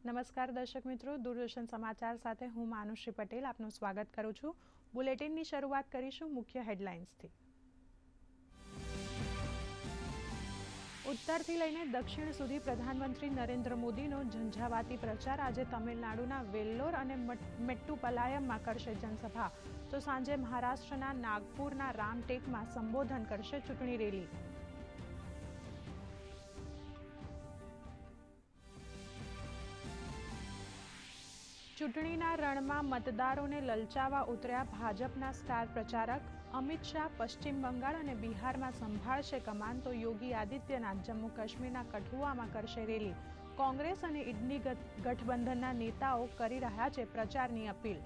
નમસ્કાર દર્શક મિત્રો, દૂરદર્શન સમાચાર સાથે હું માનુશ્રી પટેલ આપનું સ્વાગત કરું છું। બુલેટિનની શરૂઆત કરીશું મુખ્ય હેડલાઇન્સથી। ઉત્તરથી લઈને દક્ષિણ સુધી પ્રધાનમંત્રી નરેન્દ્ર મોદીનો ઝંઝાવાતી પ્રચાર આજે તમિલનાડુના વેલ્લોર અને મેટ્ટુપલાયમમાં કરશે જનસભા, તો સાંજે મહારાષ્ટ્રના નાગપુરના રામટેકમાં સંબોધન કરશે ચૂંટણી રેલી। ચૂંટણીના રણમાં મતદારોને લલચાવવા ઉતર્યા ભાજપના સ્ટાર પ્રચારક અમિત શાહ પશ્ચિમ બંગાળ અને બિહારમાં સંભાળશે કમાન, તો યોગી આદિત્યનાથ જમ્મુ કાશ્મીરના કઠુઆમાં કરશે રેલી। કોંગ્રેસ અને ઇન્ડી ગઠબંધનના નેતાઓ કરી રહ્યા છે પ્રચારની અપીલ।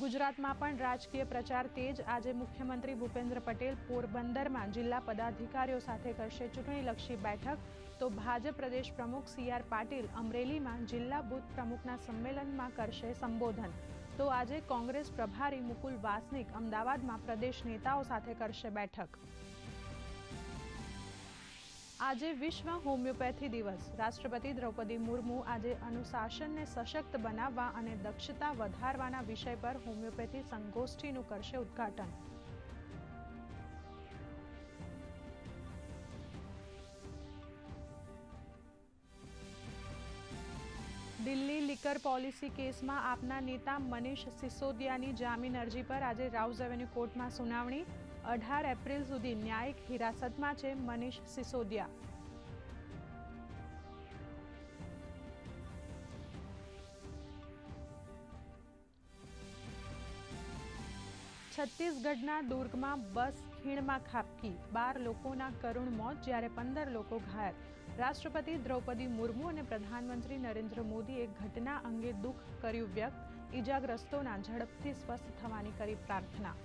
ગુજરાતમાં પણ રાજકીય પ્રચાર તેજ। આજે મુખ્યમંત્રી ભૂપેન્દ્ર પટેલ પોરબંદરમાં જિલ્લા પદાધિકારીઓ સાથે કરશે ચૂંટણીલક્ષી બેઠક, તો ભાજપ પ્રદેશ પ્રમુખ CR પાટીલ અમરેલીમાં જિલ્લા બૂથ પ્રમુખના સંમેલનમાં કરશે સંબોધન, તો આજે કોંગ્રેસ પ્રભારી મુકુલ વાસનિક અમદાવાદમાં પ્રદેશ નેતાઓ સાથે કરશે બેઠક। આજે વિશ્વ હોમિયોપેથી દિવસ। રાષ્ટ્રપતિ દ્રૌપદી મુર્મુ આજે અનુશાસનને સશક્ત બનાવવા અને દક્ષતા વધારવાના વિષય પર હોમિયોપેથી સંગોષ્ઠીનું કરશે ઉદ્ઘાટન। દિલ્હી લિકર પોલિસી કેસમાં આપના નેતા મનીષ સિસોદિયાની જામીન અરજી પર આજે રાઉઝ એવન્યુ કોર્ટમાં સુનાવણી। 18 એપ્રિલ સુધી ન્યાયિક હિરાસતમાં છે મનીષ સિસોદિયા। છત્તીસગઢના દુર્ગમાં બસ ખીણમાં ખાબકી, 12 લોકોના કરુણ મોત જ્યારે 15 લોકો ઘાયલ। રાષ્ટ્રપતિ દ્રૌપદી મુર્મુ અને પ્રધાનમંત્રી નરેન્દ્ર મોદીએ ઘટના અંગે દુઃખ કર્યું વ્યક્ત, ઈજાગ્રસ્તોના ઝડપથી સ્વસ્થ થવાની કરી પ્રાર્થના।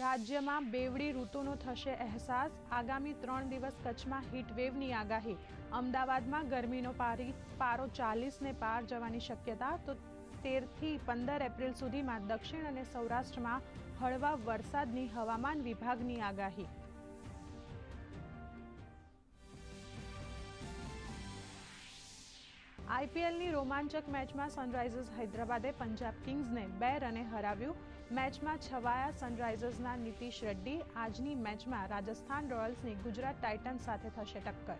રાજ્યમાં બેવડી ઋતુનો થશે અહેસાસ। આગામી 3 દિવસ કચ્છમાં હીટવેવની આગાહી। અમદાવાદમાં ગરમીનો પારો 40ને પાર જવાની શક્યતા, તો 13 થી 15 એપ્રિલ સુધીમાં દક્ષિણ અને સૌરાષ્ટ્રમાં હળવા વરસાદની હવામાન વિભાગની આગાહી। આઈપીએલની રોમાંચક મેચમાં સનરાઇઝર્સ હૈદરાબાદે પંજાબ કિંગ્સને 2 રને હરાવ્યું। મેચમાં છવાયા સનરાઇઝર્સના નીતિશ રેડ્ડી। આજની મેચમાં રાજસ્થાન રોયલ્સની ગુજરાત ટાઇટન્સ સાથે થશે ટક્કર।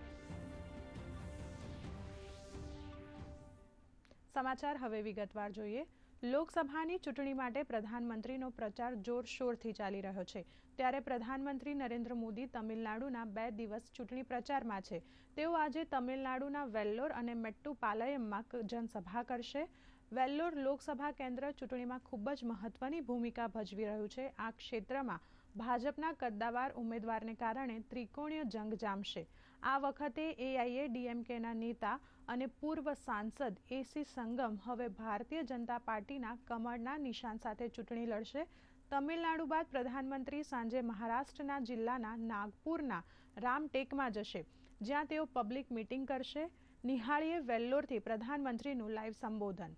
સમાચાર હવે વિગતવાર જોઈએ। લોકસભાની ચૂંટણી માટે પ્રધાનમંત્રીનો પ્રચાર જોરશોરથી ચાલી રહ્યો છે, ત્યારે પ્રધાનમંત્રી નરેન્દ્ર મોદી તમિલનાડુના 2 દિવસ ચૂંટણી પ્રચારમાં છે। તેઓ આજે તમિલનાડુના વેલ્લોર અને મેટ્ટુપાલયમમાં જનસભા કરશે। વેલ્લોર લોકસભા કેન્દ્ર ચૂંટણીમાં ખૂબ જ મહત્વની ભૂમિકા ભજવી રહ્યું છે। આ ક્ષેત્રમાં ભાજપના કદ્દાવાર ઉમેદવારને કારણે ત્રિકોણીય જંગ જામશે। આ વખતે AIADMKના નેતા અને પૂર્વ સાંસદ AC સંગમ હવે ભારતીય જનતા પાર્ટીના કમળના નિશાન સાથે ચૂંટણી લડશે। તમિલનાડુ બાદ પ્રધાનમંત્રી સાંજે મહારાષ્ટ્રના જિલ્લાના નાગપુરના રામટેકમાં જશે, જ્યાં તેઓ પબ્લિક મીટિંગ કરશે। નિહાળીએ વેલ્લોરથી પ્રધાનમંત્રીનું લાઈવ સંબોધન।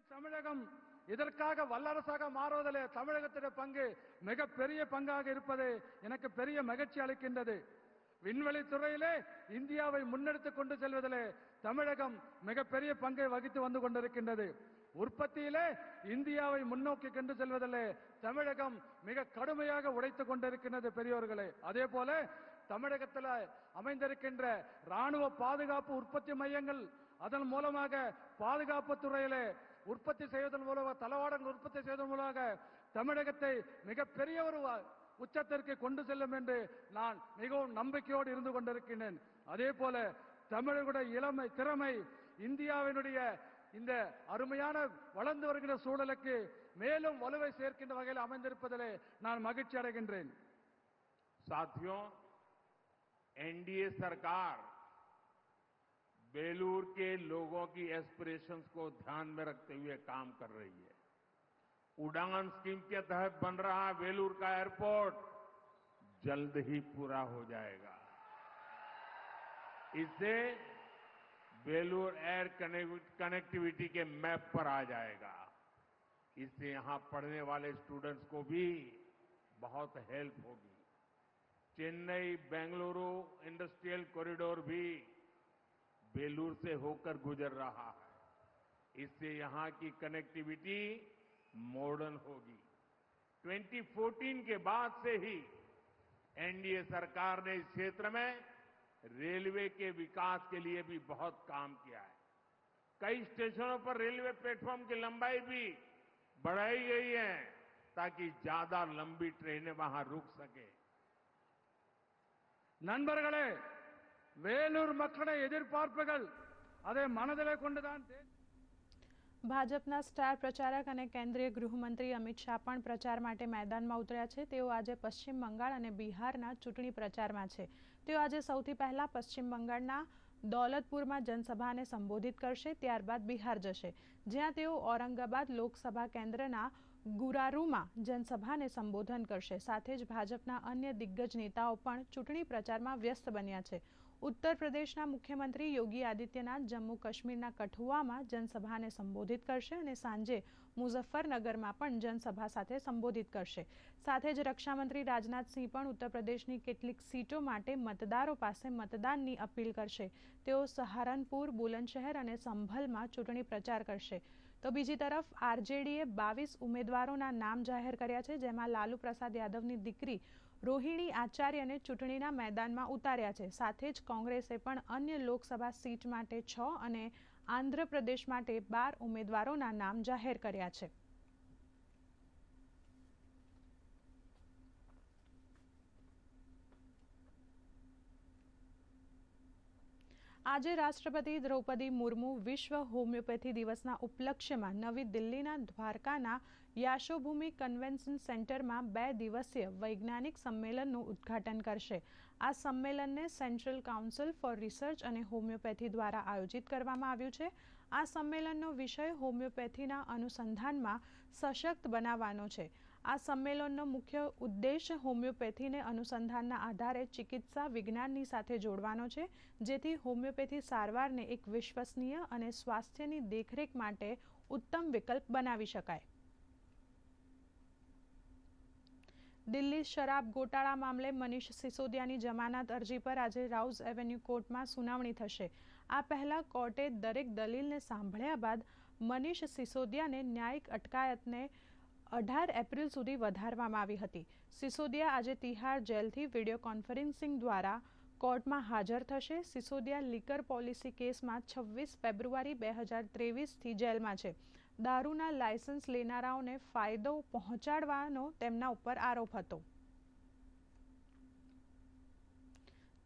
தமிழகம் இதற்காக வல்லரசாக மாறுவதிலே தமிழகத்தின் பங்கு மிகப்பெரிய பங்காக இருப்பது எனக்கு பெரிய மகிழ்ச்சி அளிக்கின்றது। விண்வெளி துறையிலே இந்தியாவை முன்னெடுத்துக் கொண்டு செல்வதிலே தமிழகம் மிகப்பெரிய பங்கை வகித்து வந்து கொண்டிருக்கின்றது। உற்பத்தியிலே இந்தியாவை முன்னோக்கி கொண்டு செல்வதிலே தமிழகம் மிக கடுமையாக உழைத்துக் கொண்டிருக்கின்றது பெரியோர்களே। அதே போல தமிழகத்தில் அமைந்திருக்கின்ற ராணுவ பாதுகாப்பு உற்பத்தி மையங்கள், அதன் மூலமாக பாதுகாப்பு துறையிலே உற்பத்தி செய்வதன் மூலமாக தளவாடங்கள் உற்பத்தி செய்வதன் மூலமாக தமிழகத்தை மிகப்பெரிய ஒரு உச்சத்திற்கு கொண்டு செல்லும் என்று நான் மிகவும் நம்பிக்கையோடு இருந்து கொண்டிருக்கின்றேன்। அதே போல தமிழர்களுடைய இளமை திறமை இந்தியாவினுடைய இந்த அருமையான வளர்ந்து வருகின்ற சூழலுக்கு மேலும் வலுவை சேர்க்கின்ற வகையில் அமைந்திருப்பதிலே நான் மகிழ்ச்சி அடைகின்றேன்। साथियों, एनडीए सरकार बेलूर के लोगों की एस्पिरेशंस को ध्यान में रखते हुए काम कर रही है। उड़ान स्कीम के तहत बन रहा बेलूर का एयरपोर्ट जल्द ही पूरा हो जाएगा। इससे बेलूर एयर कनेक्टिविटी के मैप पर आ जाएगा। इससे यहां पढ़ने वाले स्टूडेंट्स को भी बहुत हेल्प होगी। चेन्नई बेंगलुरु इंडस्ट्रियल कॉरिडोर भी बेलूर से होकर गुजर रहा है। इससे यहां की कनेक्टिविटी मॉडर्न होगी। 2014 के बाद से ही एनडीए सरकार ने इस क्षेत्र में रेलवे के विकास के लिए भी बहुत काम किया है। कई स्टेशनों पर रेलवे प्लेटफॉर्म की लंबाई भी बढ़ाई गई है ताकि ज्यादा लंबी ट्रेनें वहां रुक सके। நண்பர்களே, வேலூர் மக்களுடைய எதிர்பார்ப்புகள் அதை மனதிலே கொண்டுதான் ભાજપના સ્ટાર પ્રચારક અને કેન્દ્રીય ગૃહમંત્રી અમિત શાહ પણ પ્રચાર માટે મેદાનમાં ઉતર્યા છે. તેઓ આજે પશ્ચિમ બંગાળ અને બિહારના ચૂંટણી પ્રચારમાં છે. તેઓ આજે સૌથી પહેલા પશ્ચિમ બંગાળના દૌલતપુરમાં જનસભાને સંબોધિત કરશે, ત્યારબાદ બિહાર જશે, જ્યાં તેઓ ઔરંગાબાદ લોકસભા કેન્દ્રના ગુરારૂમાં જનસભાને સંબોધન કરશે. સાથે જ ભાજપના અન્ય દિગ્ગજ નેતાઓ પણ ચૂંટણી પ્રચારમાં વ્યસ્ત બન્યા છે. ઉત્તર પ્રદેશના મુખ્યમંત્રી યોગી આદિત્યનાથ જમ્મુ કાશ્મીરના કઠુઆમાં જનસભાને સંબોધિત કરશે અને સાંજે મુઝફ્ફરનગરમાં પણ જનસભા સાથે સંબોધિત કરશે. સાથે જ રક્ષામંત્રી રાજનાથસિંહ પણ ઉત્તર પ્રદેશની કેટલીક સીટો માટે મતદારો પાસે મતદાનની અપીલ કરશે. તેઓ સહારનપુર, બુલંદશહેર અને સંભલમાં ચૂંટણી પ્રચાર કરશે. તો બીજી તરફ આરજેડીએ 22 ઉમેદવારોના નામ જાહેર કર્યા છે, જેમાં લાલુ પ્રસાદ યાદવની દીકરી રોહિણી આચાર્યને ચૂંટણીના મેદાનમાં ઉતાર્યા છે. સાથે જ કોંગ્રેસે પણ અન્ય લોકસભા સીટ માટે 6 અને આંધ્રપ્રદેશ માટે 12 ઉમેદવારોના નામ જાહેર કર્યા છે. આજે રાષ્ટ્રપતિ દ્રૌપદી મુર્મુ વિશ્વ હોમિયોપેથી દિવસના ઉપલક્ષ્યમાં નવી દિલ્હીના દ્વારકાના યાશોભૂમિ કન્વેન્શન સેન્ટરમાં 2 દિવસીય વૈજ્ઞાનિક સંમેલનનું ઉદ્ઘાટન કરશે. આ સંમેલનને સેન્ટ્રલ કાઉન્સિલ ફોર રિસર્ચ અને હોમિયોપેથી દ્વારા આયોજિત કરવામાં આવ્યું છે. આ સંમેલનનો વિષય હોમિયોપેથીના અનુસંધાનમાં સશક્ત બનાવવાનો છે. આ સંમેલનનો મુખ્ય ઉદ્દેશ હોમિયોપેથીને અનુસંધાનના આધારે ચિકિત્સા વિજ્ઞાનની સાથે જોડવાનો છે, જેથી હોમિયોપેથી સારવારને એક વિશ્વસનીય અને સ્વાસ્થ્યની દેખરેખ માટે ઉત્તમ વિકલ્પ બનાવી શકાય. દિલ્હી શરાબ ગોટાળા મામલે મનીષ સિસોદિયાની જમાનત અરજી પર આજે રાઉઝ એવન્યુ કોર્ટમાં સુનાવણી થશે. આ પહેલા કોર્ટે દરેક દલીલને સાંભળ્યા બાદ મનીષ સિસોદિયાને ન્યાયિક અટકાયતને 18 એપ્રિલ સુધી વધારવામાં આવી હતી. સિસોદિયા આજે તિહાર જેલથી વિડીયો કોન્ફરન્સિંગ દ્વારા કોર્ટમાં હાજર થશે. સિસોદિયા લીકર પોલિસી કેસમાં 26 ફેબ્રુઆરી 2023થી જેલમાં છે. દારૂના લાયસન્સ લેનારાઓને ફાયદો પહોંચાડવાનો તેમના ઉપર આરોપ હતો.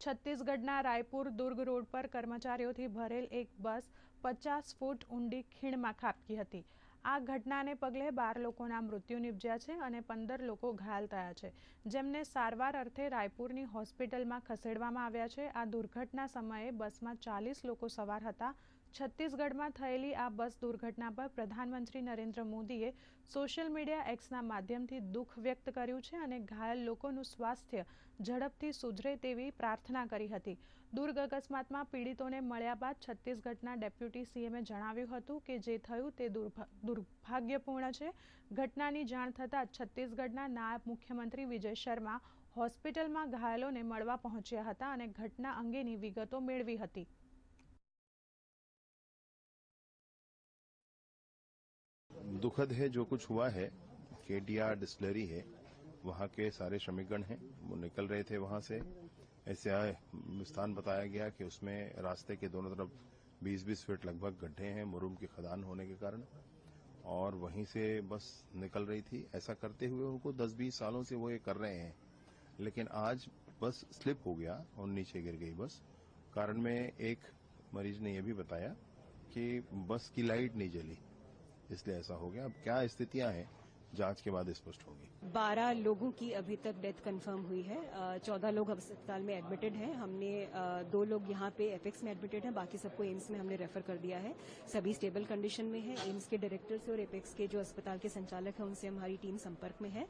છત્તીસગઢના રાયપુર દુર્ગ રોડ પર કર્મચારીઓથી ભરેલ એક બસ 50 ફૂટ ઊંડી ખીણમાં ખાબકી હતી. આ ઘટનાને પગલે 12 લોકોના મૃત્યુ નિપજ્યા છે અને 15 લોકો ઘાયલ થયા છે, જેમને સારવાર અર્થે રાયપુરની હોસ્પિટલમાં ખસેડવામાં આવ્યા છે. આ દુર્ઘટના સમયે બસમાં 40 લોકો સવાર હતા. છત્તીસગઢમાં થયેલી આ બસ દુર્ઘટના પર પ્રધાનમંત્રી નરેન્દ્ર મોદીએ સોશિયલ મીડિયા એક્સના માધ્યમથી દુઃખ વ્યક્ત કર્યું છે અને ઘાયલ લોકોનું સ્વાસ્થ્ય ઝડપથી સુધરે તેવી પ્રાર્થના કરી હતી. દુર્ગ અકસ્માતમાં પીડિતોને મળ્યા બાદ છત્તીસગઢના ડેપ્યુટી સીએમએ જણાવ્યું હતું કે જે થયું તે દુર્ભાગ્યપૂર્ણ છે. ઘટનાની જાણ થતાં છત્તીસગઢના નાયબ મુખ્યમંત્રી વિજય શર્મા હોસ્પિટલમાં ઘાયલોને મળવા પહોંચ્યા હતા અને ઘટના અંગેની વિગતો મેળવી હતી. दुखद है जो कुछ हुआ है. केटीआर डिस्टिलरी है, वहाँ के सारे श्रमिकगण हैं, वो निकल रहे थे वहाँ से. ऐसे स्थान बताया गया कि उसमें रास्ते के दोनों तरफ 20-20 फीट लगभग गड्ढे हैं मुरुम की खदान होने के कारण, और वहीं से बस निकल रही थी. ऐसा करते हुए उनको 10-20 सालों से वो ये कर रहे हैं, लेकिन आज बस स्लिप हो गया और नीचे गिर गई बस. कारण में एक मरीज ने यह भी बताया कि बस की लाइट नहीं जली, इसलिए ऐसा हो गया. अब क्या स्थितियां हैं जांच के बाद स्पष्ट होगी. 12 लोगों की अभी तक डेथ कंफर्म हुई है. 14 लोग अस्पताल में एडमिटेड हैं. हमने 2 लोग यहाँ पे एपेक्स में एडमिटेड हैं, बाकी सबको एम्स में हमने रेफर कर दिया है. सभी स्टेबल कंडीशन में है. एम्स के डायरेक्टर से और एपेक्स के जो अस्पताल के संचालक हैं उनसे हमारी टीम संपर्क में है.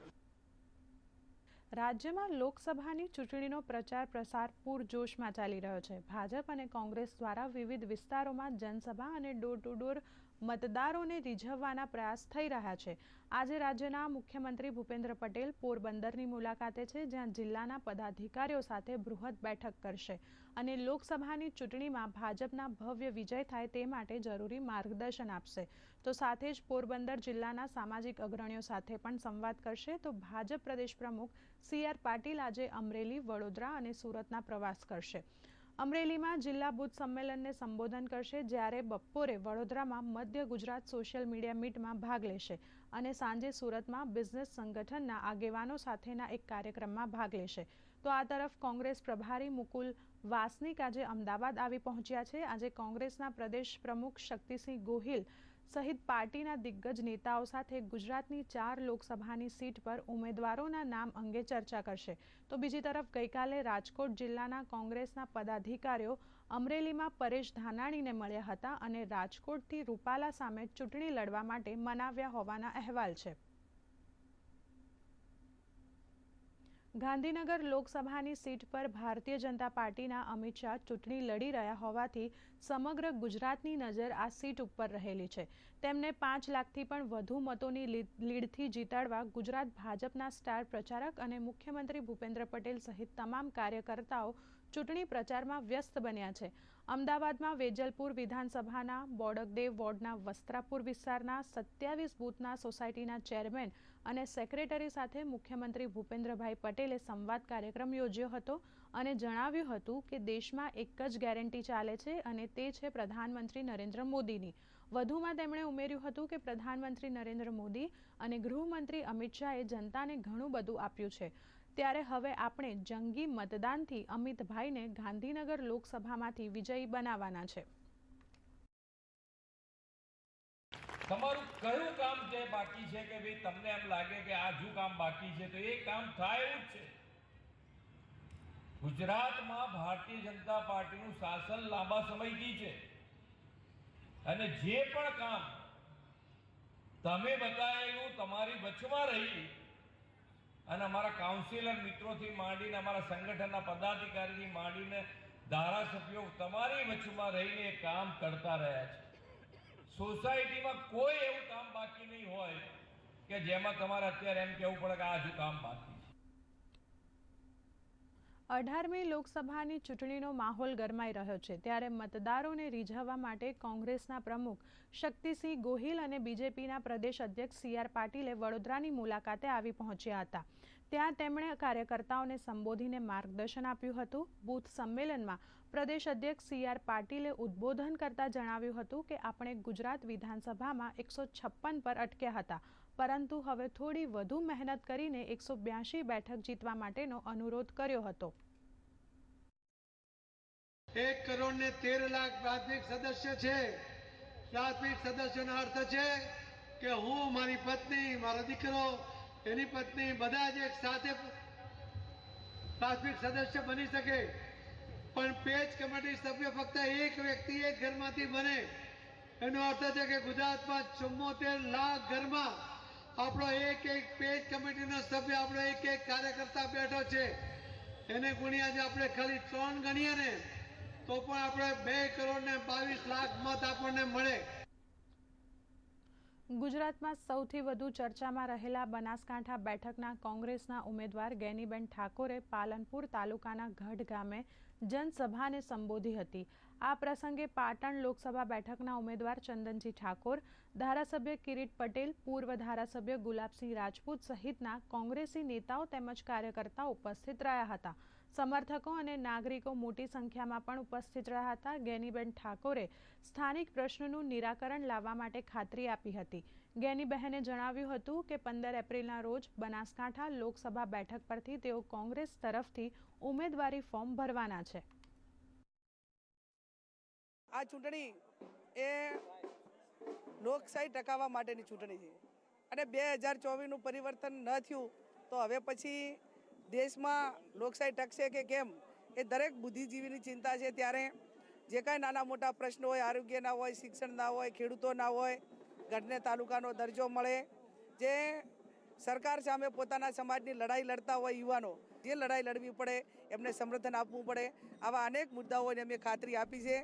રાજ્યમાં લોકસભાની ચૂંટણીનો પ્રચાર પ્રસાર પૂરજોશમાં ચાલી રહ્યો છે. ભાજપ અને કોંગ્રેસ દ્વારા વિવિધ વિસ્તારોમાં જનસભા અને ડોર ટુ ડોર મતદારોને રીઝવવાના પ્રયાસ થઈ રહ્યા છે। આજે રાજ્યના મુખ્યમંત્રી ભૂપેન્દ્ર પટેલ પોરબંદરની મુલાકાતે છે, જ્યાં જિલ્લાના પદાધિકારીઓ સાથે બૃહદ બેઠક કરશે અને લોકસભાની ચૂંટણીમાં ભાજપના ભવ્ય વિજય થાય તે માટે જરૂરી માર્ગદર્શન આપશે। તો સાથે જ પોરબંદર જિલ્લાના સામાજિક અગ્રણીઓ સાથે પણ સંવાદ કરશે। તો ભાજપ પ્રદેશ પ્રમુખ CR પાટીલ આજે અમરેલી, વડોદરા અને સુરતના પ્રવાસ કરશે। અમરેલીમાં જિલ્લા બુથ સંમેલનને સંબોધન કરશે, જ્યારે બપોરે વડોદરામાં મધ્ય ગુજરાત સોશિયલ મીડિયા મીટમાં ભાગ લેશે અને સાંજે સુરતમાં બિઝનેસ સંગઠનના આગેવાનો સાથેના એક કાર્યક્રમમાં ભાગ લેશે। તો આ તરફ કોંગ્રેસ પ્રભારી મુકુલ વાસનિક આજે અમદાવાદ આવી પહોંચ્યા છે। આજે કોંગ્રેસના પ્રદેશ પ્રમુખ શક્તિસિંહ ગોહિલ સહિત પાર્ટીના દિગ્ગજ નેતાઓ સાથે ગુજરાતની 4 લોકસભાની સીટ પર ઉમેદવારોના નામ અંગે ચર્ચા કરશે। તો બીજી તરફ ગઈકાલે રાજકોટ જિલ્લાના કોંગ્રેસના પદાધિકારીઓ અમરેલીમાં પરેશ ધાનાણીને મળ્યા હતા અને રાજકોટથી રૂપાલા સામે ચૂંટણી લડવા માટે મનાવ્યા હોવાના અહેવાલ છે। ગાંધીનગર લોકસભાની સીટ પર ભારતીય જનતા પાર્ટીના અમિત શાહ ચૂંટણી લડી રહ્યા હોવાથી સમગ્ર ગુજરાતની નજર આ સીટ ઉપર રહેલી છે। તેમને 5 લાખથી પણ વધુ મતોની લીડથી જીતાડવા ગુજરાત ભાજપના સ્ટાર પ્રચારક અને મુખ્યમંત્રી ભૂપેન્દ્ર પટેલ સહિત તમામ કાર્યકર્તાઓ ચૂંટણી પ્રચારમાં વ્યસ્ત બન્યા છે। અમદાવાદમાં વેજલપુર વિધાનસભાના બોડકદેવ વોર્ડના વસ્ત્રાપુર વિસ્તારના 27 બૂથના સોસાયટીના ચેરમેન અને સેક્રેટરી સાથે મુખ્યમંત્રી ભૂપેન્દ્રભાઈ પટેલે સંવાદ કાર્યક્રમ યોજ્યો હતો અને જણાવ્યું હતું કે દેશમાં એક જ ગેરંટી ચાલે છે અને તે છે પ્રધાનમંત્રી નરેન્દ્ર મોદીની। વધુમાં તેમણે ઉમેર્યું હતું કે પ્રધાનમંત્રી નરેન્દ્ર મોદી અને ગૃહમંત્રી અમિત શાહે જનતાને ઘણું બધું આપ્યું છે, ત્યારે હવે આપણે જંગી મતદાનથી અમિતભાઈને ગાંધીનગર લોકસભામાંથી વિજયી બનાવવાના છે। તમારું કયું કામ જે બાકી છે કે ભાઈ તમને એમ લાગે કે આ જો કામ બાકી છે તો એ કામ થાય એવું જ છે। ગુજરાતમાં ભારતીય જનતા પાર્ટીનું શાસન લાંબા સમયથી છે અને જે પણ કામ તમે બતાવેલું તમારી વચમાં રહી અને અમારા કાઉન્સિલર મિત્રોથી માંડીને અમારા સંગઠનના પદાધિકારીથી માંડીને ધારાસભ્યો તમારી વચમાં રહીને એ કામ કરતા રહ્યા છે। સોસાયટીમાં કોઈ એવું કામ બાકી નહીં હોય કે જેમાં તમારે અત્યારે એમ કહેવું પડે કે આ હજુ કામ બાકી છે। 18મી લોકસભાની ચૂંટણીનો માહોલ ગરમાઈ રહ્યો છે, ત્યારે મતદારોને રીઝવવા માટે કોંગ્રેસના પ્રમુખ શક્તિસિંહ ગોહિલ અને બીજેપીના પ્રદેશ અધ્યક્ષ CR પાટીલે વડોદરાની મુલાકાતે આવી પહોંચ્યા હતા। ત્યાં તેમણે કાર્યકર્તાઓને સંબોધીને માર્ગદર્શન આપ્યું હતું। બૂથ સંમેલનમાં પ્રદેશ અધ્યક્ષ CR પાટીલે ઉદ્બોધન કરતા જણાવ્યું હતું કે આપણે ગુજરાત વિધાનસભામાં 156 પર અટક્યા હતા, પરંતુ હવે થોડી વધુ મહેનત કરીને 182 બેઠક જીતવા માટેનો અનુરોધ કર્યો હતો। 1,13,00,000 પ્રાથમિક સદસ્ય છે। પ્રાથમિક સદસ્યનો અર્થ છે કે હું, મારી પત્ની, મારો દીકરો, એની પત્ની બધા જ એક સાથે પ્રાથમિક સદસ્ય બની શકે, પણ પેજ કમિટી સભ્ય ફક્ત એક વ્યક્તિ એક ઘરમાંથી બને। એનો અર્થ છે કે ગુજરાતમાં 74 લાખ ઘરમાં આપણો એક પેજ કમિટીનો સભ્ય, આપણો એક કાર્યકર્તા બેઠો છે। એને ગુણ્યા જે આપણે ખાલી 3 ગણીએ ને તો પણ આપણે 2,22,00,000 મત આપણને મળે। ગુજરાતમાં સૌથી વધુ ચર્ચામાં રહેલા બનાસકાંઠા બેઠકના કોંગ્રેસના ઉમેદવાર ગેનીબેન ઠાકોરે પાલનપુર તાલુકાના ગઢ ગામે જનસભાને સંબોધી હતી। આ પ્રસંગે પાટણ લોકસભા બેઠકના ઉમેદવાર ચંદનજી ઠાકોર, ધારાસભ્ય કિરીટ પટેલ, પૂર્વ ધારાસભ્ય ગુલાબસિંહ રાજપૂત સહિતના કોંગ્રેસી નેતાઓ તેમજ કાર્યકર્તાઓ ઉપસ્થિત રહ્યા હતા। સમર્થકો અને નાગરિકો મોટી સંખ્યામાં પણ ઉપસ્થિત રહ્યા હતા। ગેનીબેન ઠાકોરે સ્થાનિક પ્રશ્નોનું નિરાકરણ લાવવા માટે ખાતરી આપી હતી। ગેનીબહેને જણાવ્યું હતું કે 15 એપ્રિલના રોજ બનાસકાંઠા લોકસભા બેઠક પરથી તેઓ કોંગ્રેસ તરફથી ઉમેદવારી ફોર્મ ભરવાના છે। આ ચૂંટણી એ લોકશાહી ટકાવવા માટેની ચૂંટણી છે અને 2024નું પરિવર્તન ન થયું તો હવે પછી દેશમાં લોકશાહી ટકશે કે કેમ એ દરેક બુદ્ધિજીવીની ચિંતા છે। ત્યારે જે કાંઈ નાના મોટા પ્રશ્નો હોય, આરોગ્યના હોય, શિક્ષણના હોય, ખેડૂતોના હોય, ગઢને તાલુકાનો દરજ્જો મળે, જે સરકાર સામે પોતાના સમાજની લડાઈ લડતા હોય યુવાનો, જે લડાઈ લડવી પડે એમને સમર્થન આપવું પડે, આવા અનેક મુદ્દાઓને અમે ખાતરી આપી છે।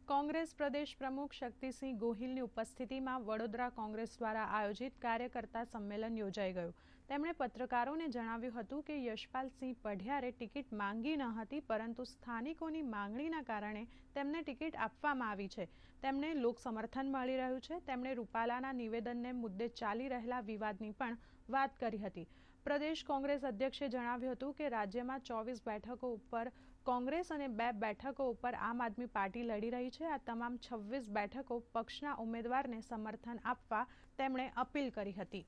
કોંગ્રેસ પ્રદેશ પ્રમુખ શક્તિસિંહ ગોહિલની ઉપસ્થિતિમાં વડોદરા કોંગ્રેસ દ્વારા આયોજિત કાર્યકર્તા સંમેલન યોજાઈ ગયું. તેમણે પત્રકારોને જણાવ્યું હતું કે યશપાલસિંહ પઢિયારે ટિકિટ માંગી ન હતી, પરંતુ સ્થાનિકોની માંગણીના કારણે તેમને ટિકિટ આપવામાં આવી છે. તેમને લોક સમર્થન મળી રહ્યું છે. તેમણે રૂપાલાના નિવેદનને મુદ્દે ચાલી રહેલા વિવાદની પણ વાત કરી હતી. પ્રદેશ કોંગ્રેસ અધ્યક્ષે જણાવ્યું હતું કે રાજ્યમાં 24 બેઠકો ઉપર કોંગ્રેસ અને 2 બેઠકો ઉપર આમ આદમી પાર્ટી લડી રહી છે. આ તમામ 26 બેઠકો પક્ષના ઉમેદવારને સમર્થન આપવા તેમણે અપીલ કરી હતી.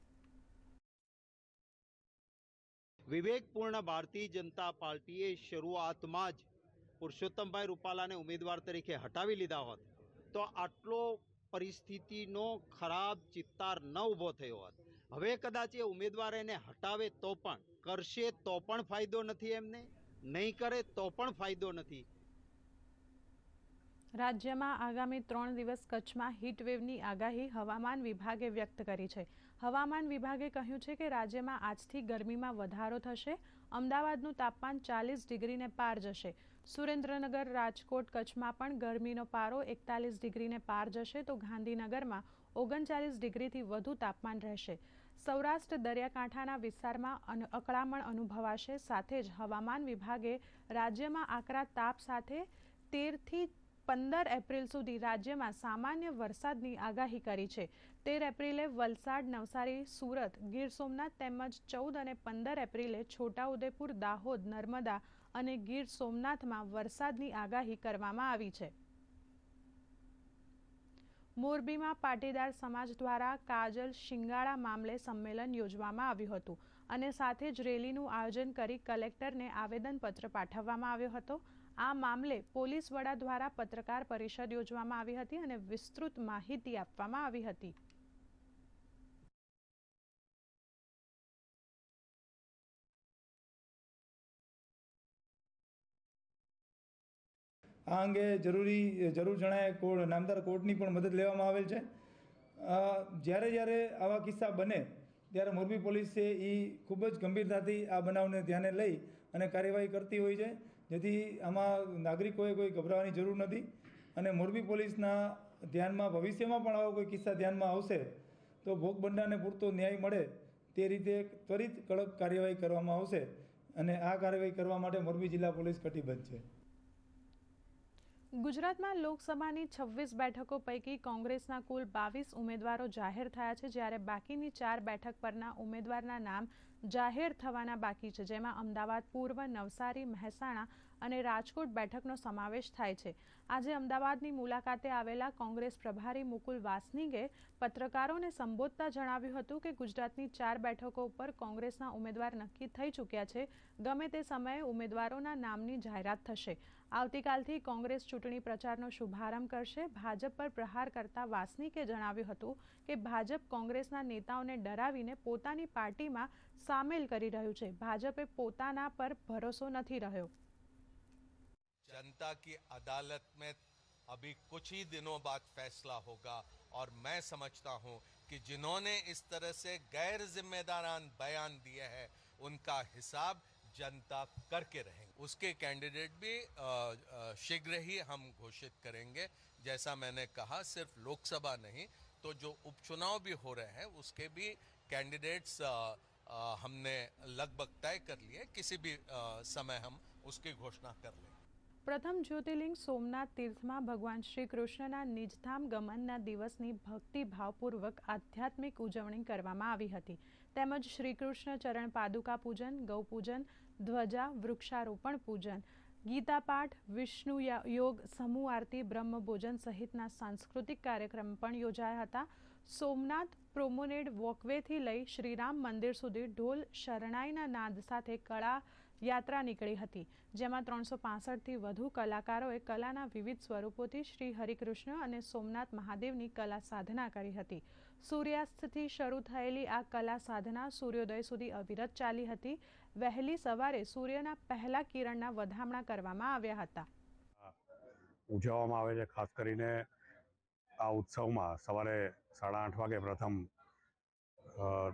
વિવેકપૂર્ણ ભારતીય જનતા પાર્ટીએ શરૂઆતમાં જ પુરુષોત્તમભાઈ રૂપાલાને ઉમેદવાર તરીકે હટાવી લીધા હોત તો આટલો પરિસ્થિતિનો ખરાબ ચિત્તાર ન ઊભો થયો હોત. હવે કદાચ એ ઉમેદવાર એને હટાવે તો પણ કરશે તો પણ ફાયદો નથી, એમને નહીં કરે તો પણ ફાયદો નથી. રાજ્યમાં આગામી 3 દિવસ કચ્છમાં હીટવેવની આગાહી હવામાન વિભાગે વ્યક્ત કરી છે. હવામાન વિભાગે કહ્યું છે કે રાજ્યમાં આજથી ગરમીમાં વધારો થશે. અમદાવાદનું તાપમાન 40 ડિગ્રીને પાર જશે. સુરેન્દ્રનગર, રાજકોટ, કચ્છમાં પણ ગરમીનો પારો 41 ડિગ્રીને પાર જશે, તો ગાંધીનગરમાં 39 ડિગ્રીથી વધુ તાપમાન રહેશે. સૌરાષ્ટ્ર દરિયાકાંઠાના વિસ્તારમાં અકળામણ અનુભવાશે. સાથે જ હવામાન વિભાગે રાજ્યમાં આકરા તાપ સાથે 13 થી 15 એપ્રિલ સુધી રાજ્યમાં સામાન્ય વરસાદની આગાહી કરી છે. 13 એપ્રિલે વલસાડ, નવસારી, સુરત, ગીર સોમનાથ તેમજ 14 અને 15 એપ્રિલે છોટાઉદેપુર, દાહોદ, નર્મદા અને ગીર સોમનાથમાં વરસાદની આગાહી કરવામાં આવી છે. મોરબીમાં પાટીદાર સમાજ દ્વારા કાજલ શિંગાળા મામલે સંમેલન યોજવામાં આવ્યું હતું અને સાથે જ રેલીનું આયોજન કરી કલેક્ટરને આવેદનપત્ર પાઠવવામાં આવ્યો હતો. આ મામલે પોલીસ વડા દ્વારા પત્રકાર પરિષદ યોજવામાં આવી હતી અને વિસ્તૃત માહિતી આપવામાં આવી હતી. આ અંગે જરૂર જણાય નામદાર કોર્ટની પણ મદદ લેવામાં આવેલ છે. જ્યારે આવા કિસ્સા બને ત્યારે મોરબી પોલીસે ખૂબ જ ગંભીરતાથી આ બનાવને ધ્યાને લઈ અને કાર્યવાહી કરતી હોય છે, જેથી આમાં નાગરિકોએ કોઈ ગભરાવાની જરૂર નથી. અને મોરબી પોલીસના ધ્યાનમાં ભવિષ્યમાં પણ આવા કોઈ કિસ્સા ધ્યાનમાં આવશે તો ભોગ બનનારને પૂરતો ન્યાય મળે તે રીતે ત્વરિત કડક કાર્યવાહી કરવામાં આવશે અને આ કાર્યવાહી કરવા માટે મોરબી જિલ્લા પોલીસ કટિબદ્ધ છે. ગુજરાતમાં લોકસભાની 26 બેઠકો પૈકી કોંગ્રેસના કુલ 22 ઉમેદવારો જાહેર થયા છે, જ્યારે બાકીની 4 બેઠક પરના ઉમેદવારના નામ જાહેર થવાના બાકી છે, જેમાં અમદાવાદ પૂર્વ, નવસારી, મહેસાણા અને રાજકોટ બેઠકનો સમાવેશ થાય છે. આજે અમદાવાદની મુલાકાતે આવેલા કોંગ્રેસ પ્રભારી મુકુલ વાસનિકે પત્રકારોને સંબોધતા જણાવ્યું હતું કે ગુજરાતની 4 બેઠકો ઉપર કોંગ્રેસના ઉમેદવાર નક્કી થઈ ચૂક્યા છે. ગમે તે સમયે ઉમેદવારોના નામની જાહેરાત થશે. આવતીકાલથી કોંગ્રેસ ચૂંટણી પ્રચારનો શુભારંભ કરશે. ભાજપ પર પ્રહાર કરતા વાસનિકે જણાવ્યું હતું કે ભાજપ કોંગ્રેસના નેતાઓને ડરાવીને પોતાની પાર્ટીમાં સામેલ કરી રહ્યું છે. ભાજપે પોતાના પર ભરોસો નથી રહ્યો. जनता की अदालत में अभी कुछ ही दिनों बाद फैसला होगा और मैं समझता हूं कि जिन्होंने इस तरह से गैर जिम्मेदारान बयान दिए हैं उनका हिसाब जनता करके रहेंगे. उसके कैंडिडेट भी शीघ्र ही हम घोषित करेंगे. जैसा मैंने कहा, सिर्फ लोकसभा नहीं तो जो उपचुनाव भी हो रहे हैं उसके भी कैंडिडेट्स हमने लगभग तय कर लिए. किसी भी समय हम उसकी घोषणा कर लेंगे. પ્રથમ જ્યોતિર્લિંગ સોમનાથ તીર્થમાં ભગવાન શ્રી કૃષ્ણના નિજધામ ગમનના દિવસની ભક્તિભાવપૂર્વક આધ્યાત્મિક ઉજવણી કરવામાં આવી હતી. તેમજ શ્રી કૃષ્ણ ચરણ પાદુકા પૂજન, ગૌપૂજન, ધ્વજા, વૃક્ષારોપણ પૂજન, ગીતાપાઠ, વિષ્ણુ યોગ, સમૂહ આરતી, બ્રહ્મભોજન સહિતના સાંસ્કૃતિક કાર્યક્રમ પણ યોજાયા હતા. સોમનાથ પ્રોમેનેડ વોકવેથી લઈ શ્રીરામ મંદિર સુધી ઢોલ શરણાઈના નાદ સાથે કળા યાત્રા નીકળી હતી, જેમાં 365થી વધુ કલાકારોએ કલાના વિવિધ સ્વરૂપોથી શ્રી હરિકૃષ્ણ અને સોમનાથ મહાદેવની કલા સાધના કરી હતી. સૂર્યાસ્તથી શરૂ થયેલી આ કલા સાધના સૂર્યોદય સુધી અવિરત ચાલી હતી. વહેલી સવારે સૂર્યના પહેલા કિરણના વધામણા કરવામાં આવ્યા હતા. ઉજવવામાં આવે છે. ખાસ કરીને આ ઉત્સવમાં સવારે 8:30 વાગે પ્રથમ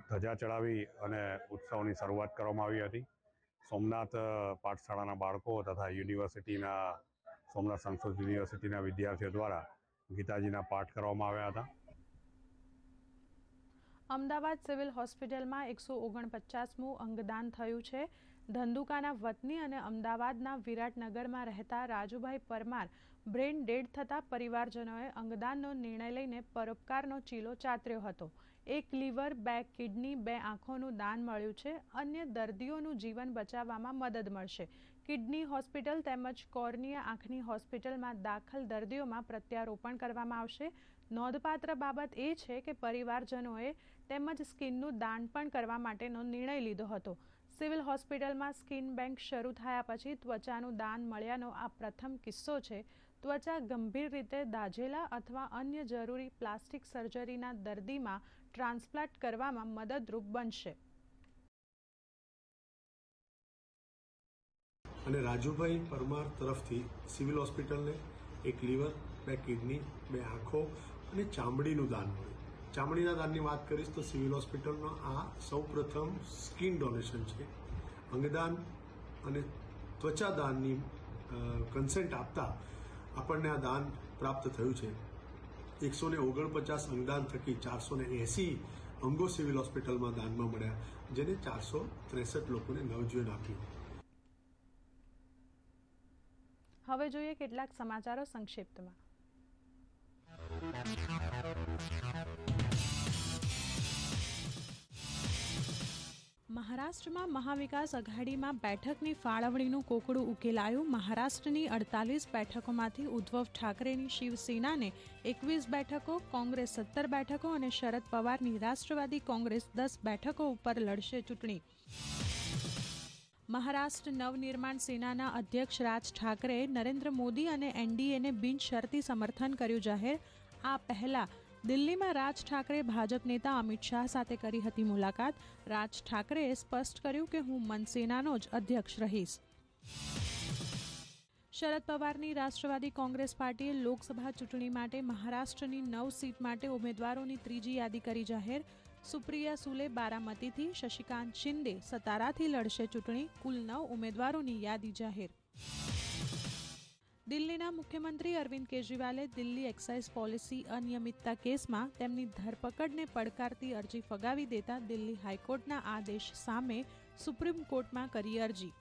ધજા ચડાવી અને ઉત્સવની શરૂઆત કરવામાં આવી હતી. સોમનાથ પાઠશાળાના બાળકો તથા યુનિવર્સિટીના સોમનાથ સંસ્કૃત યુનિવર્સિટીના વિદ્યાર્થીઓ દ્વારા ગીતાજીના પાઠ કરવામાં આવ્યા હતા. અમદાવાદ સિવિલ હોસ્પિટલમાં 149મું અંગદાન થયું છે. ધંધુકાના વતની અને અમદાવાદના વિરાટનગરમાં રહેતા રાજુભાઈ પરમાર બ્રેન ડેડ થતાં પરિવારજનોએ અંગદાનનો નિર્ણય લઈને પરોપકારનો ચીલો ચાતર્યો હતો. 1 લીવર, 2 કિડની, 2 આંખોનું દાન મળ્યું છે. અન્ય દર્દીઓનું જીવન બચાવવામાં મદદ મળશે. કિડની હોસ્પિટલ તેમજ કોર્નિયા આંખની હોસ્પિટલમાં દાખલ દર્દીઓમાં પ્રત્યારોપણ કરવામાં આવશે. નોંધપાત્ર બાબત એ છે કે પરિવારજનોએ તેમજ સ્કિનનું દાન પણ કરવા માટેનો નિર્ણય લીધો હતો. સિવિલ હોસ્પિટલમાં સ્કિન બેંક શરૂ થયા પછી ત્વચાનું દાન મળ્યાનો આ પ્રથમ કિસ્સો છે. ત્વચા ગંભીર રીતે દાઝેલા અથવા અન્ય જરૂરી પ્લાસ્ટિક સર્જરીના દર્દીમાં ટ્રાન્સપ્લાન્ટ કરવામાં મદદરૂપ બનશે. અને રાજુભાઈ પરમાર તરફથી સિવિલ હોસ્પિટલને 1 લીવર, 2 કિડની, 2 આંખો અને ચામડીનું દાન મળ્યું. ચામડીના દાનની વાત કરીશ તો સિવિલ હોસ્પિટલનો આ સૌપ્રથમ સ્કિન ડોનેશન છે. અંગદાન અને ત્વચા દાનની કન્સેન્ટ આપતા આપણને આ દાન પ્રાપ્ત થયું છે. 149 અંગદાન થકી 480 અંગો સિવિલ હોસ્પિટલમાં દાનમાં મળ્યા, જેને 463 લોકોને નવજીવન આપ્યું. હવે જોઈએ કેટલાક સમાચારો સંક્ષિપ્તમાં. મહારાષ્ટ્રમાં મહાવિકાસ અઘાડીમાં બેઠકની ફાળવણીનું કોકડું ઉકેલાયું. મહારાષ્ટ્રની 48 બેઠકોમાંથી ઉદ્ધવ ઠાકરેની શિવસેનાને 21 બેઠકો, કોંગ્રેસ 17 બેઠકો અને શરદ પવારની રાષ્ટ્રવાદી કોંગ્રેસ 10 બેઠકો ઉપર લડશે ચૂંટણી. મહારાષ્ટ્ર નવનિર્માણ સેનાના અધ્યક્ષ રાજ ઠાકરેએ નરેન્દ્ર મોદી અને એનડીએને બિનશરતી સમર્થન કર્યું જાહેર. આ પહેલા દિલ્હીમાં રાજ ઠાકરે ભાજપ નેતા અમિત શાહ સાથે કરી હતી મુલાકાત. રાજ ઠાકરેએ સ્પષ્ટ કર્યું કે હું મનસેનાનો જ અધ્યક્ષ રહીશ. શરદ પવારની રાષ્ટ્રવાદી કોંગ્રેસ પાર્ટીએ લોકસભા ચૂંટણી માટે મહારાષ્ટ્રની 9 સીટ માટે ઉમેદવારોની ત્રીજી યાદી કરી જાહેર. સુપ્રિયા સુલે બારામતીથી, શશિકાંત શિંદે સતારાથી લડશે ચૂંટણી. કુલ 9 ઉમેદવારોની યાદી જાહેર. દિલ્હીના મુખ્યમંત્રી અરવિંદ કેજરીવાલે દિલ્હી એક્સાઇઝ પોલિસી અનિયમિતતા કેસમાં તેમની ધરપકડને પડકારતી અરજી ફગાવી દેતા દિલ્હી હાઈકોર્ટના આદેશ સામે સુપ્રીમ કોર્ટમાં કરી અરજી.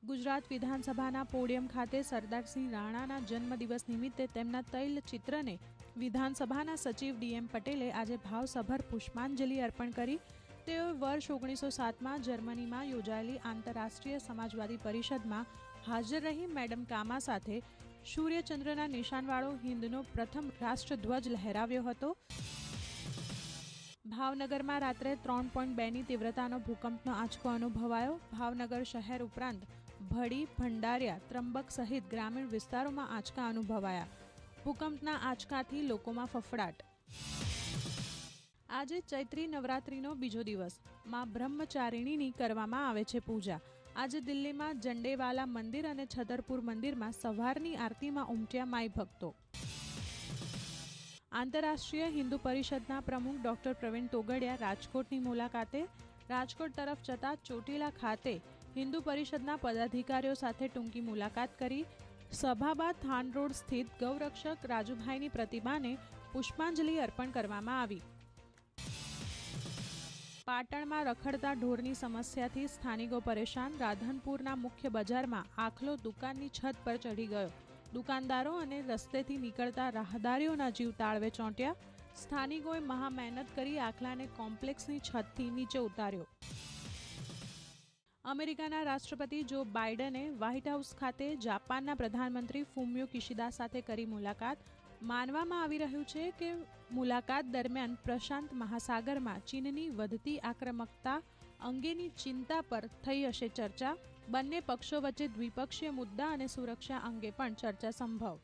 ગુજરાત વિધાનસભાના પોડિયમ ખાતે સરદારસિંહ રાણાના જન્મદિવસ નિમિત્તે તેમના તૈલચિત્રને વિધાનસભાના સચિવ ડીએમ પટેલે આજે ભાવસભર પુષ્પાંજલિ અર્પણ કરી. તેઓએ વર્ષ 1907માં જર્મનીમાં યોજાયેલી આંતરરાષ્ટ્રીય સમાજવાદી પરિષદમાં હાજર રહી મેડમ કામા સાથે સૂર્યચંદ્રના નિશાનવાળો હિન્દનો પ્રથમ રાષ્ટ્રધ્વજ લહેરાવ્યો હતો. ભાવનગરમાં રાત્રે 3.2ની તીવ્રતાનો ભૂકંપનો આંચકો અનુભવાયો. ભાવનગર શહેર ઉપરાંત ભડી, ભંડારિયા, ત્રંબક સહિત ગ્રામીણ વિસ્તારોમાં આંચકા અનુભવાયા. ભૂકંપના આંચકાથી લોકોમાં ફફડાટ. આજે ચૈત્રી નવરાત્રીનો બીજો દિવસ. માં બ્રહ્મચારિણીની કરવામાં આવે છે પૂજા. આજે દિલ્હીમાં જંડેવાલા મંદિર અને છતરપુર મંદિરમાં સવારની આરતીમાં ઉમટ્યા માઈ ભક્તો. આંતરરાષ્ટ્રીય હિન્દુ પરિષદના પ્રમુખ ડોક્ટર પ્રવીણ તોગડિયા રાજકોટની મુલાકાતે. રાજકોટ તરફ જતા ચોટીલા ખાતે હિન્દુ પરિષદના પદાધિકારીઓ સાથે ટૂંકી મુલાકાત કરી. સભા બાદ થાન રોડ સ્થિત ગૌરક્ષક રાજુભાઈની પ્રતિમાને પુષ્પાંજલિ અર્પણ કરવામાં આવી. પાટણમાં રખડતા ઢોરની સમસ્યાથી સ્થાનિકો પરેશાન. રાધનપુરના મુખ્ય બજારમાં આખલો દુકાનની છત પર ચઢી ગયો. દુકાનદારો અને રસ્તેથી નીકળતા રાહદારીઓના જીવ તાળવે ચોંટ્યા. સ્થાનિકોએ મહા મહેનત કરી આખલાને કોમ્પ્લેક્સની છતથી નીચે ઉતાર્યો. અમેરિકાના રાષ્ટ્રપતિ જો બાઇડને વ્હાઇટ હાઉસ ખાતે જાપાનના પ્રધાનમંત્રી ફુમિયો કિશિદા સાથે કરી મુલાકાત. માનવામાં આવી રહ્યું છે કે મુલાકાત દરમિયાન પ્રશાંત મહાસાગરમાં ચીનની વધતી આક્રમકતા અંગેની ચિંતા પર થઈ હશે ચર્ચા. બંને પક્ષો વચ્ચે દ્વિપક્ષીય મુદ્દા અને સુરક્ષા અંગે પણ ચર્ચા સંભવ.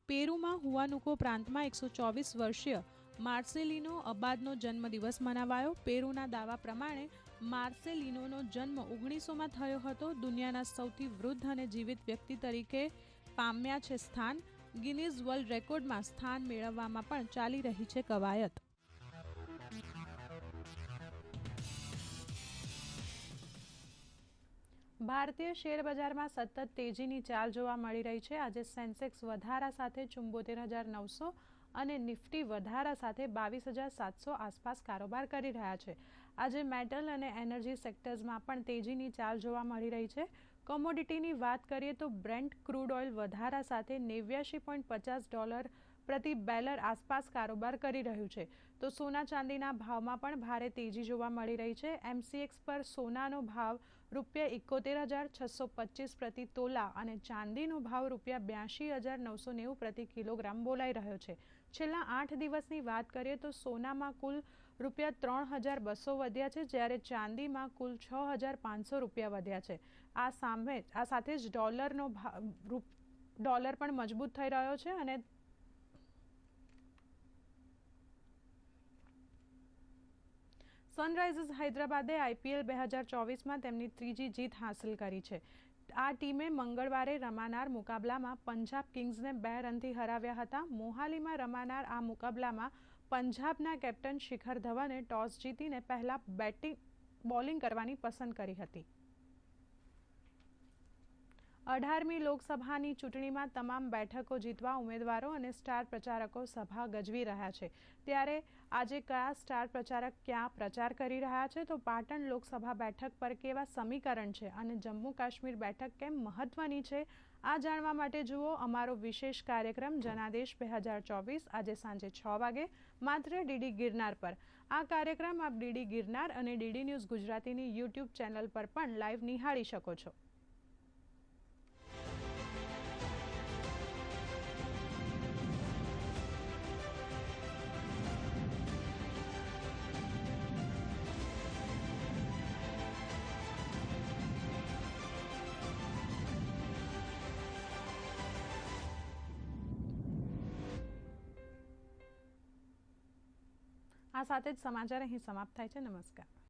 પેરુમાં હુઆનુકો પ્રાંતમાં 124 વર્ષીય માર્સેલિનો અબાદનો જન્મદિવસ મનાવાયો. પેરુના દાવા પ્રમાણે માર્સેલિનોનો જન્મ 1900માં થયો હતો. દુનિયાના સૌથી વૃદ્ધ અને જીવિત વ્યક્તિ તરીકે પામ્યા છે સ્થાન. ગિનીઝ વર્લ્ડ રેકોર્ડમાં સ્થાન મેળવવામાં પણ ચાલી રહી છે કવાયત. ભારતીય શેર બજારમાં સતત તેજીની ચાલ જોવા મળી રહી છે. આજે સેન્સેક્સ વધારા સાથે 74,900 અને નિફ્ટી વધારા સાથે 22,700 આસપાસ કારોબાર કરી રહ્યા છે. આજે મેટલ અને એનર્જી સેક્ટર્સમાં પણ તેજીની ચાલ જોવા મળી રહી છે. કોમોડિટીની વાત કરીએ તો બ્રેન્ટ ક્રૂડ ઓઇલ વધારા સાથે $89.50 પ્રતિ બેરલ આસપાસ કારોબાર કરી રહ્યું છે. તો સોના ચાંદીના ભાવમાં પણ ભારે તેજી જોવા મળી રહી છે. MCX પર સોનાનો ભાવ ₹71,625 પ્રતિ તોલા અને ચાંદીનો ભાવ ₹82,990 પ્રતિ કિલોગ્રામ બોલાઈ રહ્યો છે. છેલ્લા 8 દિવસની વાત કરીએ તો સોનામાં કુલ ₹3,200 વધ્યા છે, જ્યારે ચાંદીમાં કુલ ₹6,500 વધ્યા છે. આ સાથે જ ડોલર પણ મજબૂત થઈ રહ્યો છે અને સનરાઇઝર્સ હૈદરાબાદે IPL 2024માં તેમની ત્રીજી જીત હાંસલ કરી છે. આ ટીમે મંગળવારે રમાનાર મુકાબલામાં પંજાબ કિંગ્સને 2 રનથી હરાવ્યા હતા. મોહાલીમાં રમાનાર આ મુકાબલામાં પંજાબના કેપ્ટન શિખર ધવને ટોસ જીતીને પહેલા બોલિંગ કરવાની પસંદ કરી હતી. 18મી લોકસભાની ચૂંટણીમાં તમામ બેઠકો જીતવા ઉમેદવારો અને સ્ટાર પ્રચારકો સભા ગજવી રહ્યા છે. ત્યારે આજે કયા સ્ટાર પ્રચારક ક્યાં પ્રચાર કરી રહ્યા છે, તો પાટણ લોકસભા બેઠક પર કેવા સમીકરણ છે અને જમ્મુ કાશ્મીર બેઠક કેમ મહત્વની છે, આ જાણવા માટે જુઓ અમારો વિશેષ કાર્યક્રમ જનાદેશ 2024 આજે સાંજે 6 વાગે માત્ર DD ગિરનાર પર. આ કાર્યક્રમ આપ DD ગિરનાર અને DD ન્યૂઝ ગુજરાતીની YouTube ચેનલ પર પણ લાઈવ નિહાળી શકો છો. આ સાથે જ સમાચાર અહીં સમાપ્ત થાય છે. નમસ્કાર.